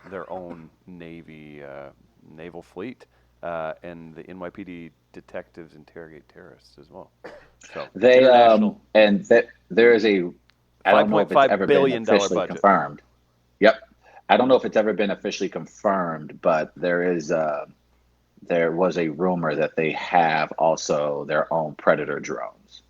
their own naval fleet. And the NYPD detectives interrogate terrorists as well. So They international, and that there is a, I don't know if it's $5.5 ever been billion officially budget. confirmed. Yep, I don't know if it's ever been officially confirmed, but there was a rumor that they have also their own Predator drones.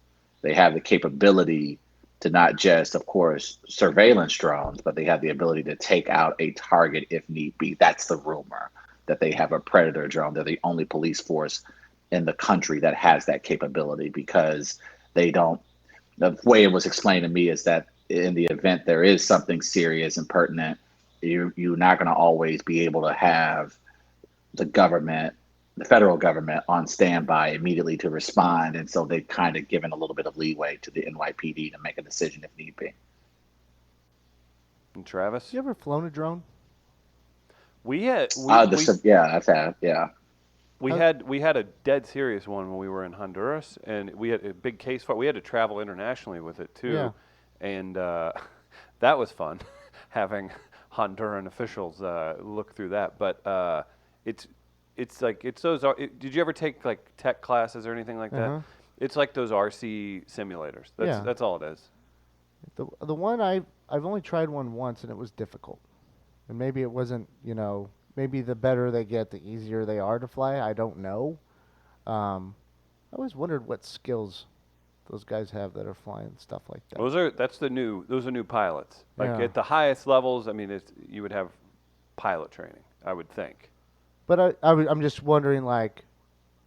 They have the capability to not just, of course, surveillance drones, but they have the ability to take out a target if need be. That's the rumor, that they have a Predator drone. They're the only police force in the country that has that capability, because they don't. The way it was explained to me is that in the event there is something serious and pertinent, you're not going to always be able to have the government, the federal government, on standby immediately to respond. And so they've kind of given a little bit of leeway to the NYPD to make a decision if need be. And Travis, You ever flown a drone? we had Yeah, I've had, yeah. we had a dead serious one when we were in Honduras, and we had a big case file. We had to travel internationally with it too, Yeah. and that was fun, having Honduran officials look through that. But it's like it's those. Did you ever take like tech classes or anything like that? It's like those RC simulators. That's all it is. The one I've only tried one once, and it was difficult. And maybe it wasn't, maybe the better they get, the easier they are to fly. I don't know. I always wondered what skills those guys have that are flying stuff like that. Those are new pilots. Like Yeah. at the highest levels, I mean, you would have pilot training, I would think. But I'm just wondering, like,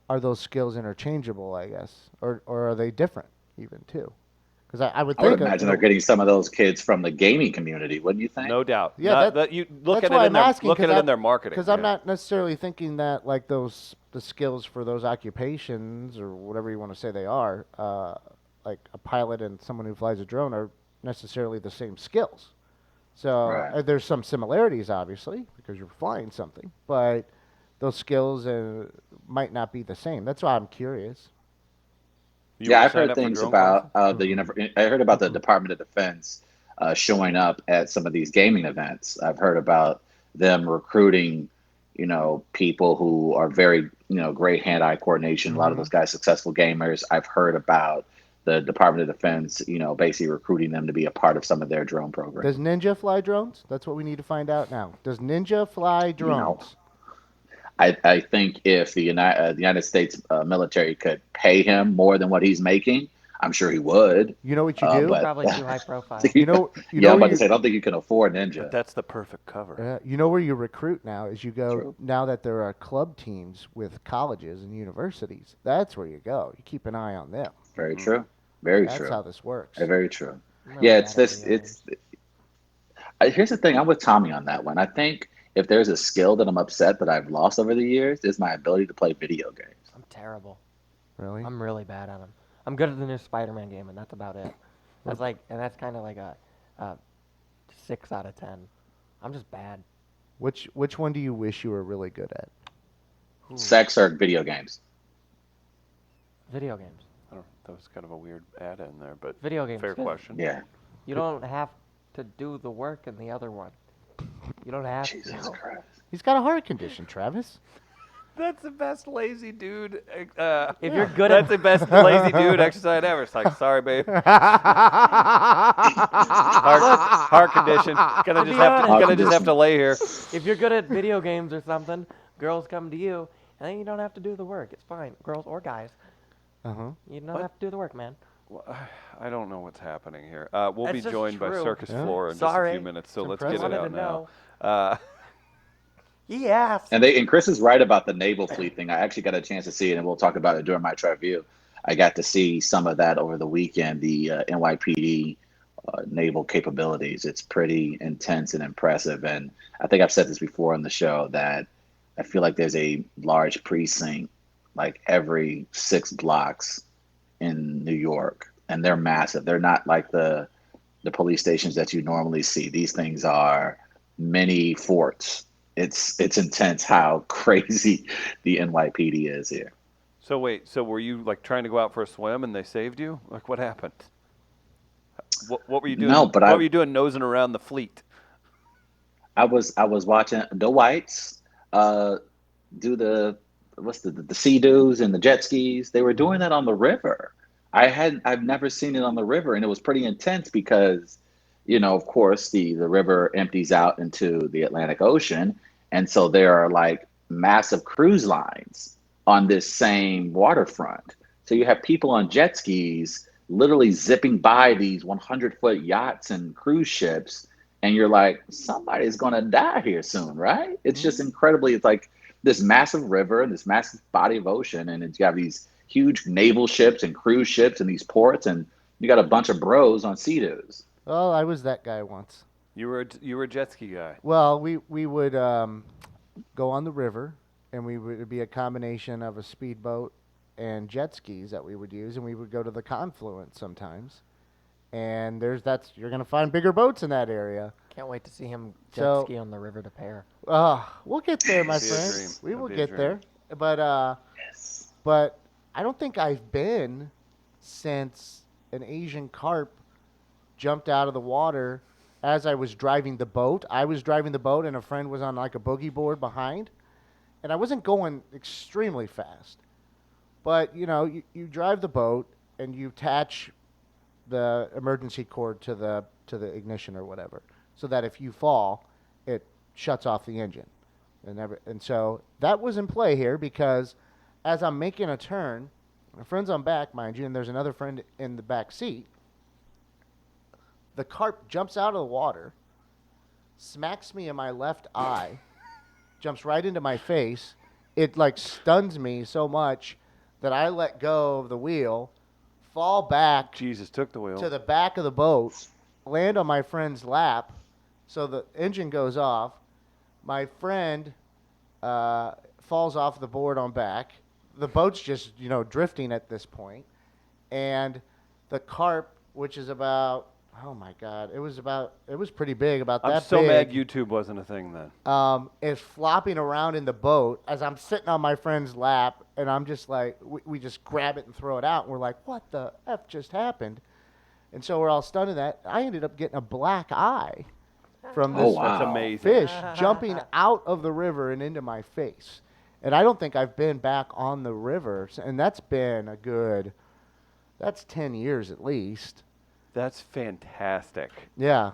are those skills interchangeable, I guess? Or are they different even, too? Because I would I would think... imagine they're getting some of those kids from the gaming community, wouldn't you think? No doubt. Yeah, You look that's at why it I'm asking, in their marketing. Because I'm not necessarily thinking that, like, the skills for those occupations, or whatever you want to say they are, like a pilot and someone who flies a drone, are necessarily the same skills. So Right. there's some similarities, obviously, because you're flying something, but those skills might not be the same. That's why I'm curious. Yeah, I've heard things about I heard about the Department of Defense showing up at some of these gaming events. I've heard about them recruiting, people who are very, great hand-eye coordination. A lot of those guys, successful gamers. I've heard about the Department of Defense, basically recruiting them to be a part of some of their drone program. Does Ninja fly drones? That's what we need to find out now. Does Ninja fly drones? I think if the United States military could pay him more than what he's making, I'm sure he would. You know what you do? But Probably too high profile. You know I'm about where to say, I don't think you can afford Ninja. But that's the perfect cover. you know where you recruit now is you go True. now that there are club teams with colleges and universities. That's where you go. You keep an eye on them. Very true. Very That's true. how this works. Very true. I'm really Yeah, bad at video games. Here's the thing. I'm with Tommy on that one. I think if there's a skill that I'm upset that I've lost over the years, is my ability to play video games. I'm terrible. Really? I'm really bad at them. I'm good at the new Spider-Man game, and that's about it. That's kind of like a 6 out of 10. I'm just bad. Which one do you wish you were really good at? Ooh, Sex or video games? video games. I don't, that was kind of a weird add in there, but Video games. fair 'cause question. Yeah. You don't have to do the work in the other one. You don't have Jesus to. Christ. He's got a heart condition, Travis. That's the best lazy dude. If you're good that's at the best lazy dude exercise ever. It's like, sorry, babe. Heart condition. Gonna just have to lay here. if you're good at video games or something, girls come to you, and then you don't have to do the work. It's fine, girls or guys. Uh-huh. You don't What? have to do the work, man. Well, I don't know what's happening here. We'll That's be just joined by true. Circus Yeah. Floor in Sorry. just a few minutes, so It's let's impressive. get it Wanted out to now. know. Yes. And Chris is right about the naval fleet thing. I actually got a chance to see it, and we'll talk about it during my review. I got to see some of that over the weekend, the NYPD naval capabilities. It's pretty intense and impressive. And I think I've said this before on the show that I feel like there's a large precinct like every 6 blocks in New York, and they're massive. They're not like the police stations that you normally see. These things are mini forts. It's intense how crazy the NYPD is here. So wait, so were you like trying to go out for a swim and they saved you? Like what happened? What were you doing? No, but what were you doing nosing around the fleet? I was watching the whites do the sea doos and the jet skis. They were doing that on the river. I've never seen it on the river, and it was pretty intense because, of course, the river empties out into the Atlantic Ocean, and so there are like massive cruise lines on this same waterfront. So you have people on jet skis literally zipping by these 100-foot yachts and cruise ships, and you're like, somebody's gonna die here soon, right? It's just incredibly. It's like this massive river, this massive body of ocean, and you have these huge naval ships and cruise ships and these ports, and you got a bunch of bros on sea-doos. Well, I was that guy once. You were a jet ski guy. Well, we would go on the river, and it'd be a combination of a speedboat and jet skis that we would use, and we would go to the confluence sometimes. And you're gonna find bigger boats in that area. Can't wait to see him jet So- ski on the river to Pear. We'll get there, my That'd be a friend. dream. We That'd will be a get dream. there. But Yes. but I don't think I've been since an Asian carp jumped out of the water as I was driving the boat. I was driving the boat, and a friend was on like a boogie board behind, and I wasn't going extremely fast. But you drive the boat and you attach the emergency cord to the ignition or whatever, so that if you fall, it shuts off the engine. And so that was in play here because as I'm making a turn, my friend's on back, mind you, and there's another friend in the back seat. The carp jumps out of the water, smacks me in my left eye, jumps right into my face. It like stuns me so much that I let go of the wheel, fall back Jesus took the wheel. to the back of the boat, land on my friend's lap, so the engine goes off. My friend falls off the board on back. The boat's just, drifting at this point. And the carp, which is about, oh my God, it was pretty big, about I'm that so big. mad YouTube wasn't a thing then. Is flopping around in the boat as I'm sitting on my friend's lap, and I'm just like, we just grab it and throw it out, and we're like, what the F just happened? And so we're all stunned at that. I ended up getting a black eye from Oh, this wow. That's amazing. fish jumping out of the river and into my face. And I don't think I've been back on the river, and that's been that's 10 years at least. That's fantastic. Yeah.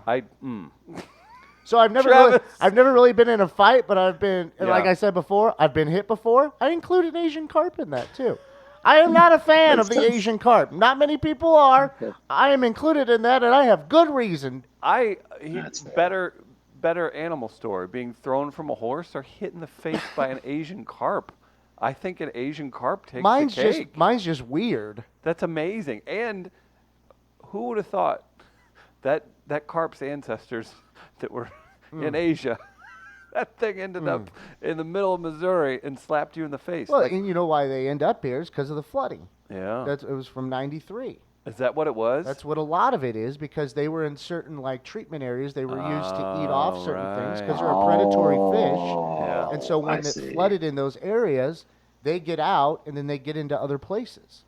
So I've never Travis. really been in a fight, but I've been, and like Yeah. I said before, I've been hit before. I include an Asian carp in that too. I am not a fan of the Makes sense. Asian carp. Not many people are. I am included in that, and I have good reason. That's fair. Better animal story: being thrown from a horse or hit in the face by an Asian carp. I think an Asian carp takes Mine's the cake. just weird. That's amazing. And who would have thought that carp's ancestors that were in Asia, that thing ended up in the middle of Missouri and slapped you in the face. Well, and you know why they end up here is because of the flooding. Yeah. It was from '93. Is that what it was? That's what a lot of it is, because they were in certain like treatment areas. They were used to eat off certain things because they're a predatory fish. Yeah. And so when I it see. flooded in those areas, they get out and then they get into other places.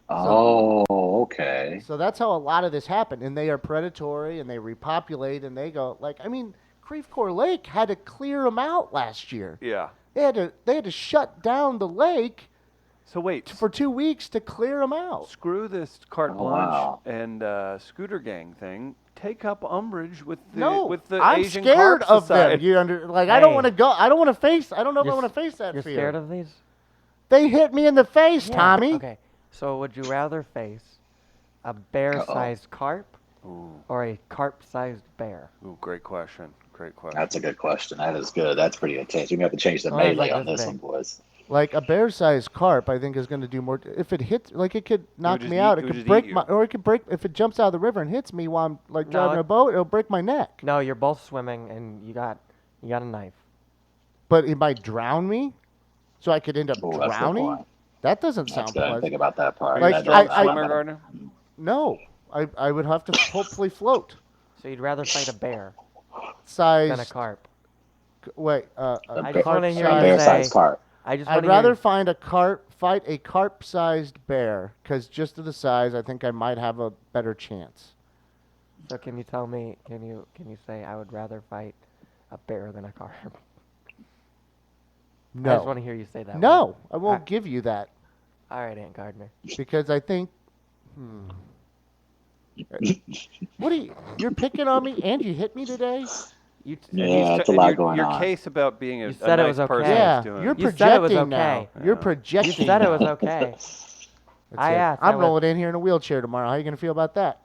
Oh, okay. So that's how a lot of this happened. And they are predatory and they repopulate and they go like, I mean, Creve Coeur Lake had to clear them out last year. Yeah. They had to shut down the lake So wait, for 2 weeks to clear them out. screw this carte Oh, blanche wow. and scooter gang thing. Take up umbrage with the No, Asian I'm scared Carp of Society. them. I don't Hey. want to go. I don't want to face. I don't know if I You're want to face that You're fear. scared of these? They hit me in the face, Yeah, Tommy. Okay. So would you rather face a bear-sized carp Ooh, or a carp-sized bear? ooh, great question. Great question. That's a good question. That is good. That's pretty intense. We may have to change the Oh, it's melee like on this this one, big. boys. Like a bear-sized carp, I think is going to do more. If it hits, like it could knock just me eat- out. it It would could just break eat my, you. or it could break if it jumps out of the river and hits me while I'm like No, driving it- a boat. It'll break my neck. No, you're both swimming and you got a knife. But it might drown me, so I could end up Oh, that's a good drowning. point. That doesn't That's sound good. I didn't pleasant. think about that part. Are Like, you a That strong doesn't- swimmer, Gardner? No, I would have to hopefully float. So you'd rather fight a bear Size. than a carp. Wait, I just want to hear a you bear-sized say. carp. I just I'd want to rather hear. fight a carp-sized bear, because just of the size, I think I might have a better chance. So can you tell me? Can you say I would rather fight a bear than a carp? No. I just want to hear you say that. No, word. I won't give you that, All right, Aunt Gardner. because I think. What are you? You're picking on me, and you hit me today. You Yeah, it's a lot going your on. case about being a You said it nice was okay. person Yeah, is doing. you're You said it was projecting now. okay. You're Yeah. projecting. You said it was now. okay. That's I it. asked, I'm I would- rolling in here in a wheelchair tomorrow. How you gonna feel about that?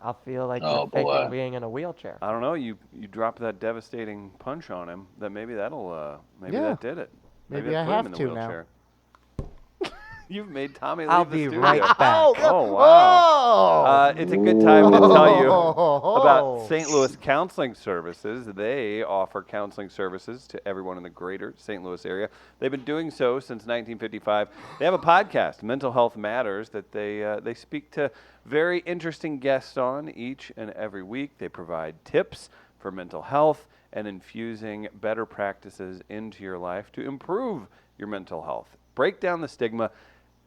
I'll feel like Oh, you're faking boy. being in a wheelchair. I don't know. You dropped that devastating punch on him. That maybe that'll maybe Yeah. that did it. Maybe that I put him have in the to now. wheelchair. You've made Tommy leave I'll the be studio. right back. Oh wow! It's a good time to tell you about St. Louis Counseling Services. They offer counseling services to everyone in the greater St. Louis area. They've been doing so since 1955. They have a podcast, Mental Health Matters, that they speak to very interesting guests on each and every week. They provide tips for mental health and infusing better practices into your life to improve your mental health. Break down the stigma.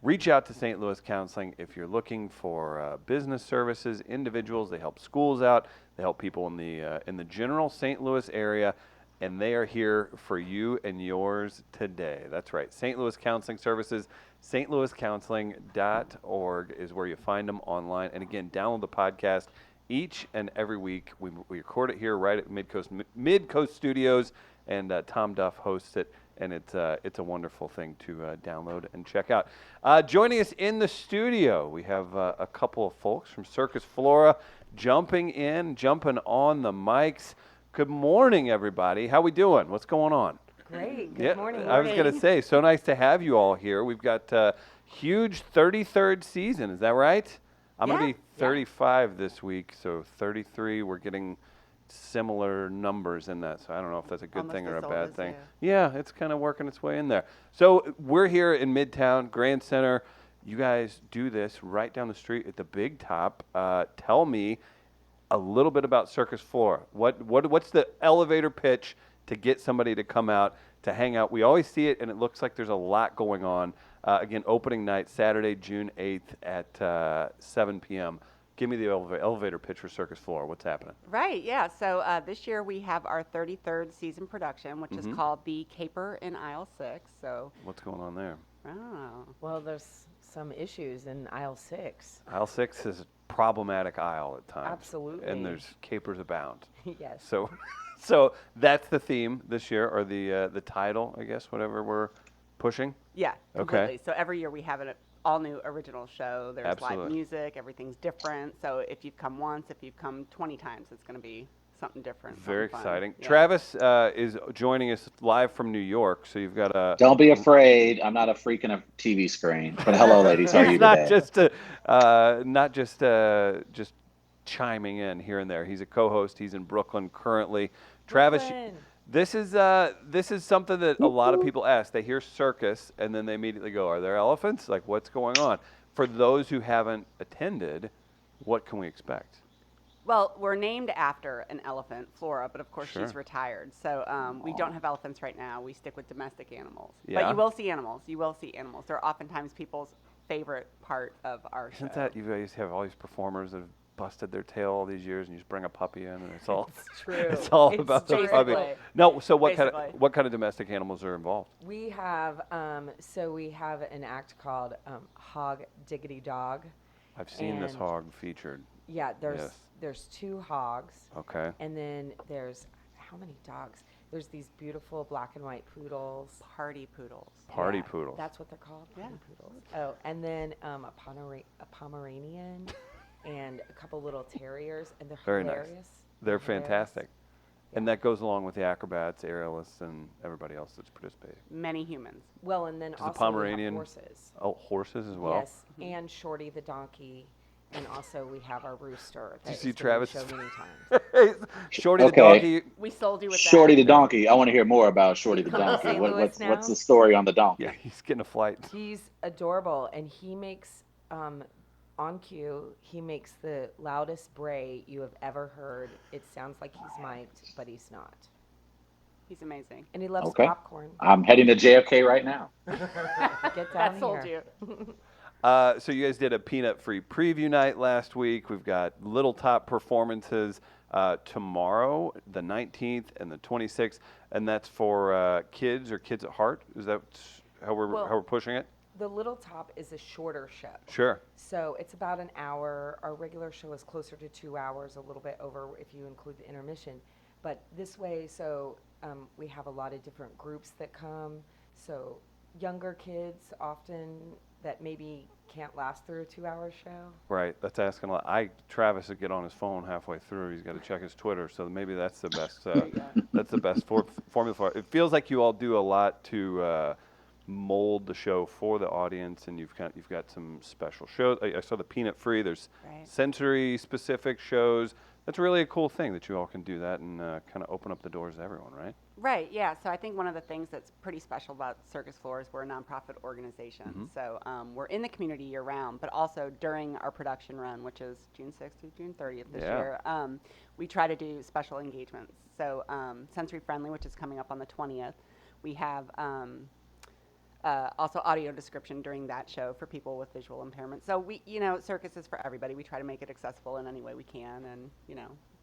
Reach out to St. Louis Counseling if you're looking for business services, individuals. They help schools out. They help people in the general St. Louis area, and they are here for you and yours today. That's right. St. Louis Counseling Services, stlouiscounseling.org is where you find them online. And again, download the podcast each and every week. We record it here right at Midcoast Studios, and Tom Duff hosts it. And it's a wonderful thing to download and check out. Joining us in the studio, we have a couple of folks from Circus Flora jumping on the mics. Good morning, everybody. How we doing? What's going on? Great. Good morning. I was going to say, so nice to have you all here. We've got huge 33rd season. Is that right? I'm going to be 35 this week, so 33. We're getting similar numbers in that, so I don't know if that's a good Almost thing or a as old bad as thing. you. Yeah, it's kind of working its way in there. So we're here in Midtown, Grand Center. You guys do this right down the street at the Big Top. Tell me a little bit about Circus Flora. What's the elevator pitch to get somebody to come out to hang out? We always see it, and it looks like there's a lot going on. Again, opening night, Saturday, June 8th at 7 p.m. Give me the elevator pitch for Circus Floor. What's happening? Right, yeah. So this year we have our 33rd season production, which is called The Caper in Aisle 6. So What's going on there? oh. Well, there's some issues in aisle 6. Aisle 6 is a problematic aisle at times. Absolutely. And there's capers abound. Yes. So, so that's the theme this year, or the title, I guess, whatever we're pushing. Yeah, Okay. completely. So every year we have an all new original show. There's Absolutely. live music, everything's different. So if you've come once, if you've come 20 times, it's going to be something different. Very something fun. exciting. Yeah. Travis is joining us live from New York, so you've got a. Don't be afraid. I'm not a freak in a TV screen. But hello, ladies. How are you He's not today? just chiming in here and there. He's a co-host. He's in Brooklyn currently. Travis, Brooklyn. this is something that a lot of people ask. They hear circus and then they immediately go, "Are there elephants? Like, what's going on?" For those who haven't attended, what can we expect? Well, we're named after an elephant, Flora, but of course Sure. she's retired. So we don't have elephants right now. We stick with domestic animals. Yeah. But you will see animals. You will see animals. They're oftentimes people's favorite part of our show. Isn't that you guys have all these performers that have busted their tail all these years, and you just bring a puppy in, and it's all It's true. it's all It's about the puppy. basically- No, so basically. what kind of domestic animals are involved? We have we have an act called Hog Diggity Dog. I've seen this And- hog featured. Yeah, Yes. there's 2 hogs, Okay. and then there's how many dogs? There's these beautiful black and white poodles. Party poodles. Party Yeah, poodles. That's what they're called. Yeah. Party poodles. Oh, and then a Pomeranian and a couple little terriers, and they're Very nice. hilarious. They're hilarious. fantastic. And that goes along with the acrobats, aerialists, and everybody else that's participating. Many humans. Well, and then Does a also Pomeranian- we have horses. Oh, horses as well. Yes, and Shorty the donkey, and also we have our rooster. Did you that see has been on the Travis? show many times. Shorty the Okay. donkey. We sold you with Shorty that. the donkey. I want to hear more about Shorty the Come to donkey. St. Louis What's now? the story on the donkey? Yeah, he's getting a flight. He's adorable, and he makes on cue. He makes the loudest bray you have ever heard. It sounds like he's mic'd, but he's not. He's amazing. And he loves Okay. popcorn. I'm heading to JFK right now. Get down That sold here. you. So you guys did a peanut-free preview night last week. We've got Little Top performances tomorrow, the 19th and the 26th, and that's for kids or kids at heart. Is that how we're pushing it? The Little Top is a shorter show. Sure. So it's about an hour. Our regular show is closer to 2 hours, a little bit over if you include the intermission. But this way, we have a lot of different groups that come. So younger kids often that maybe can't last through a 2-hour show. Right. That's asking a lot. Travis would get on his phone halfway through. He's got to check his Twitter. So maybe that's the best. That's the best formula for it. It feels like you all do a lot to mold the show for the audience, and you've got some special shows. I saw the peanut free. There's Right. sensory specific shows. That's really a cool thing that you all can do that and kind of open up the doors to everyone, right? Right, yeah. So I think one of the things that's pretty special about Circus Floor is we're a nonprofit organization. So we're in the community year round, but also during our production run, which is June 6th through June 30th this Yeah. year, we try to do special engagements. So Sensory Friendly, which is coming up on the 20th, we have also audio description during that show for people with visual impairment. So circus is for everybody. We try to make it accessible in any way we can, and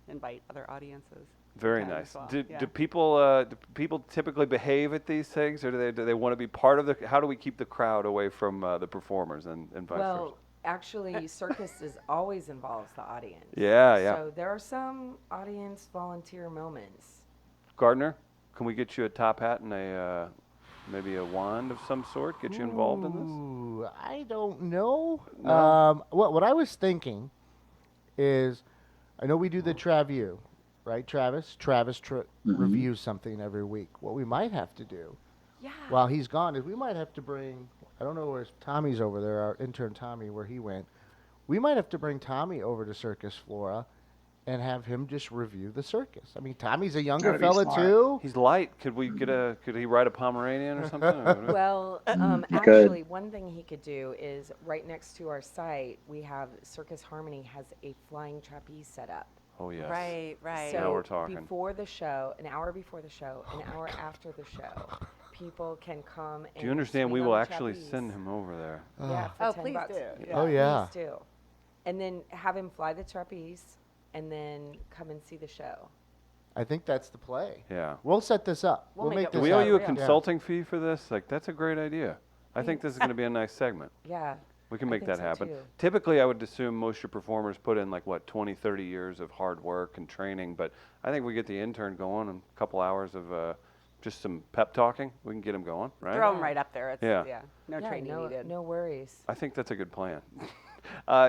invite other audiences. Very to come nice. as well. Do, Yeah. do people typically behave at these things, or do they want to be part of the? How do we keep the crowd away from the performers and vice versa? Well, actually, circus always involves the audience. Yeah. So there are some audience volunteer moments. Gardner, can we get you a top hat and maybe a wand of some sort? Get you involved in this? Ooh, I don't know. No? What I was thinking is, I know we do the Traview, right, Travis? Travis reviews something every week. What we might have to do Yeah. while he's gone is we might have to bring, I don't know where Tommy's over there, our intern Tommy, where he went. We might have to bring Tommy over to Circus Flora and have him just review the circus. I mean, Tommy's a younger That'd be fella smart. too. He's light. Could he ride a Pomeranian or something? Well, could. actually, one thing he could do is right next to our site, we have Circus Harmony has a flying trapeze set up. Oh yes. Right, right. So Now we're talking. before the show, an hour before the show, an hour after the show, people can come and Do you understand? swing We on will the actually trapeze. send him over there. Yeah, for Oh, 10 please bucks. do. Oh, yeah. Please do. and then have him fly the trapeze, and then come and see the show. I think that's the play. Yeah. We'll set this up. We'll make make it Do this we owe Yeah, you a yeah. consulting fee for this? Like, that's a great idea. I think this is going to be a nice segment. Yeah. We can I make think that so, happen. too. Typically, I would assume most of your performers put in like, what, 20, 30 years of hard work and training, but I think we get the intern going in a couple hours of just some pep talking. We can get him going, right? Throw them right up there. It's, Yeah. no Yeah, training needed. no worries. I think that's a good plan.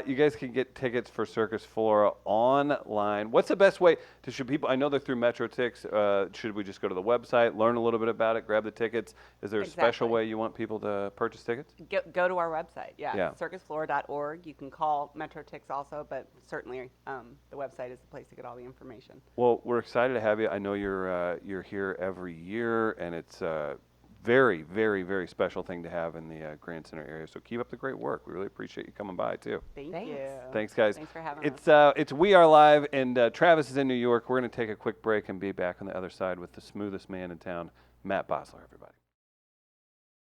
You guys can get tickets for Circus Flora online. What's the best way to should people? I know they're through MetroTix. Should we just go to the website, learn a little bit about it, grab the tickets? Is there a special Exactly. way you want people to purchase tickets? Go to our website. Yeah. circusflora.org. You can call MetroTix also, but certainly the website is the place to get all the information. Well, we're excited to have you. I know you're here every year, and it's very, very, very special thing to have in the Grand Center area. So keep up the great work. We really appreciate you coming by too. Thanks. Thanks. you. Thanks, guys. Thanks for having us. It's We Are Live, and Travis is in New York. We're going to take a quick break and be back on the other side with the smoothest man in town, Matt Bosler, everybody.